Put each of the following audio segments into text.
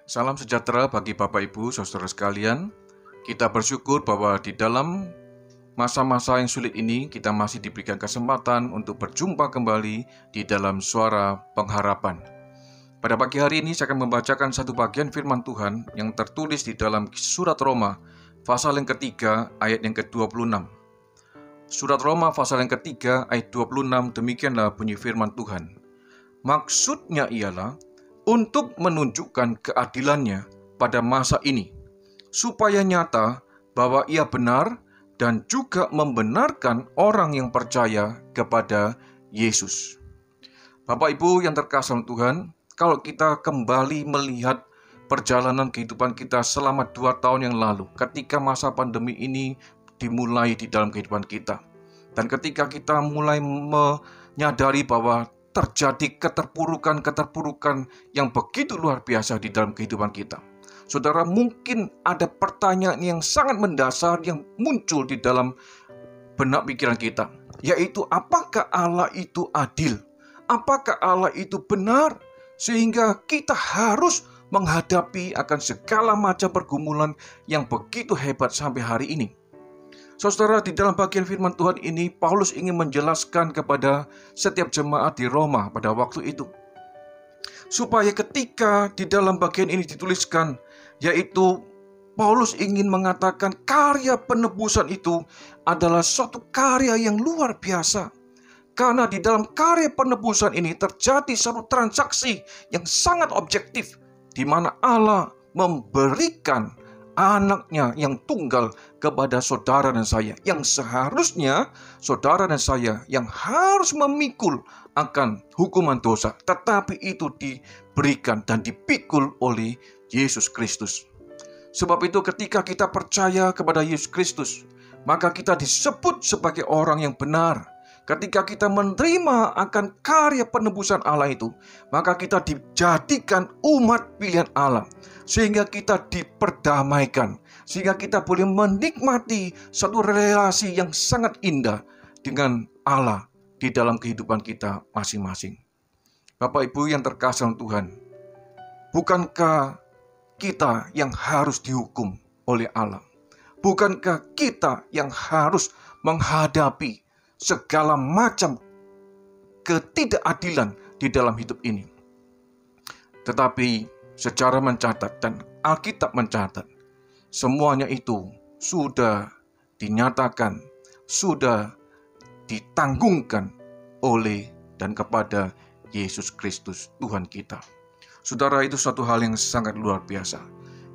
Salam sejahtera bagi Bapak Ibu, saudara sekalian. Kita bersyukur bahwa di dalam masa-masa yang sulit ini kita masih diberikan kesempatan untuk berjumpa kembali di dalam suara pengharapan. Pada pagi hari ini saya akan membacakan satu bagian firman Tuhan yang tertulis di dalam surat Roma pasal yang ketiga ayat yang ke-26. Surat Roma pasal yang ketiga ayat 26, demikianlah bunyi firman Tuhan. Maksudnya ialah untuk menunjukkan keadilannya pada masa ini, supaya nyata bahwa ia benar dan juga membenarkan orang yang percaya kepada Yesus. Bapak Ibu yang terkasih Tuhan, kalau kita kembali melihat perjalanan kehidupan kita selama 2 tahun yang lalu, ketika masa pandemi ini dimulai di dalam kehidupan kita, dan ketika kita mulai menyadari bahwa terjadi keterpurukan yang begitu luar biasa di dalam kehidupan kita. Saudara, mungkin ada pertanyaan yang sangat mendasar yang muncul di dalam benak pikiran kita, yaitu apakah Allah itu adil? Apakah Allah itu benar? Sehingga kita harus menghadapi akan segala macam pergumulan yang begitu hebat sampai hari ini. Saudara, di dalam bagian firman Tuhan ini, Paulus ingin menjelaskan kepada setiap jemaat di Roma pada waktu itu, supaya ketika di dalam bagian ini dituliskan, yaitu Paulus ingin mengatakan karya penebusan itu adalah suatu karya yang luar biasa. Karena di dalam karya penebusan ini terjadi satu transaksi yang sangat objektif, di mana Allah memberikan anaknya yang tunggal kepada saudara dan saya, yang seharusnya saudara dan saya yang harus memikul akan hukuman dosa, tetapi itu diberikan dan dipikul oleh Yesus Kristus. Sebab itu ketika kita percaya kepada Yesus Kristus, maka kita disebut sebagai orang yang benar. Ketika kita menerima akan karya penebusan Allah itu, maka kita dijadikan umat pilihan Allah, sehingga kita diperdamaikan, sehingga kita boleh menikmati satu relasi yang sangat indah dengan Allah di dalam kehidupan kita masing-masing. Bapak Ibu yang terkasih Tuhan, bukankah kita yang harus dihukum oleh Allah? Bukankah kita yang harus menghadapi segala macam ketidakadilan di dalam hidup ini? Tetapi secara mencatat dan Alkitab mencatat, semuanya itu sudah dinyatakan, sudah ditanggungkan oleh dan kepada Yesus Kristus Tuhan kita. Saudara, itu suatu hal yang sangat luar biasa.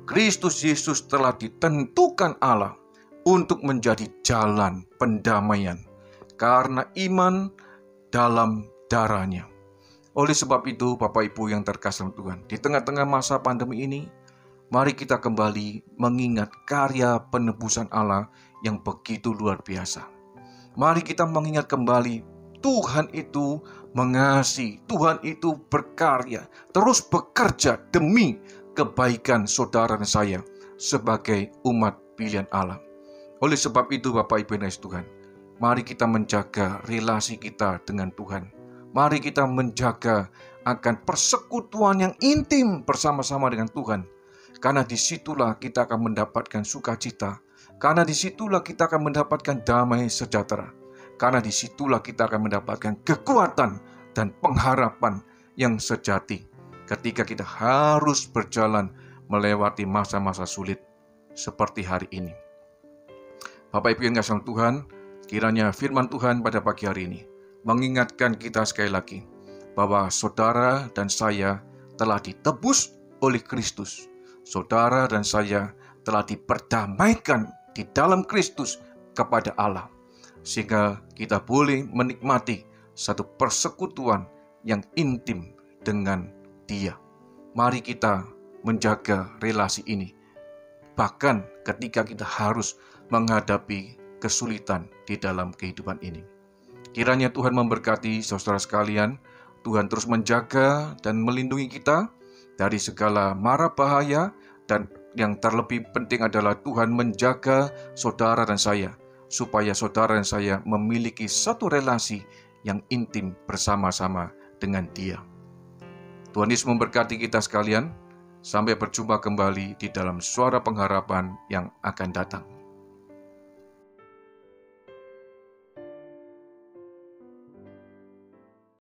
Kristus Yesus telah ditentukan Allah untuk menjadi jalan pendamaian karena iman dalam darahnya. Oleh sebab itu, Bapak Ibu yang terkasih Tuhan, di tengah-tengah masa pandemi ini, mari kita kembali mengingat karya penebusan Allah yang begitu luar biasa. Mari kita mengingat kembali Tuhan itu mengasihi, Tuhan itu berkarya, terus bekerja demi kebaikan saudara dan saya sebagai umat pilihan Allah. Oleh sebab itu, Bapak Ibu yang Tuhan, mari kita menjaga relasi kita dengan Tuhan. Mari kita menjaga akan persekutuan yang intim bersama-sama dengan Tuhan. Karena disitulah kita akan mendapatkan sukacita. Karena disitulah kita akan mendapatkan damai sejahtera. Karena disitulah kita akan mendapatkan kekuatan dan pengharapan yang sejati. Ketika kita harus berjalan melewati masa-masa sulit seperti hari ini. Bapak Ibu yang kasih Tuhan, kiranya firman Tuhan pada pagi hari ini mengingatkan kita sekali lagi bahwa saudara dan saya telah ditebus oleh Kristus. Saudara dan saya telah diperdamaikan di dalam Kristus kepada Allah, sehingga kita boleh menikmati satu persekutuan yang intim dengan Dia. Mari kita menjaga relasi ini, bahkan ketika kita harus menghadapi kesulitan di dalam kehidupan ini. Kiranya Tuhan memberkati saudara sekalian. Tuhan terus menjaga dan melindungi kita dari segala mara bahaya, dan yang terlebih penting adalah Tuhan menjaga saudara dan saya, supaya saudara dan saya memiliki satu relasi yang intim bersama-sama dengan Dia. Tuhan Yesus memberkati kita sekalian. Sampai berjumpa kembali di dalam suara pengharapan yang akan datang.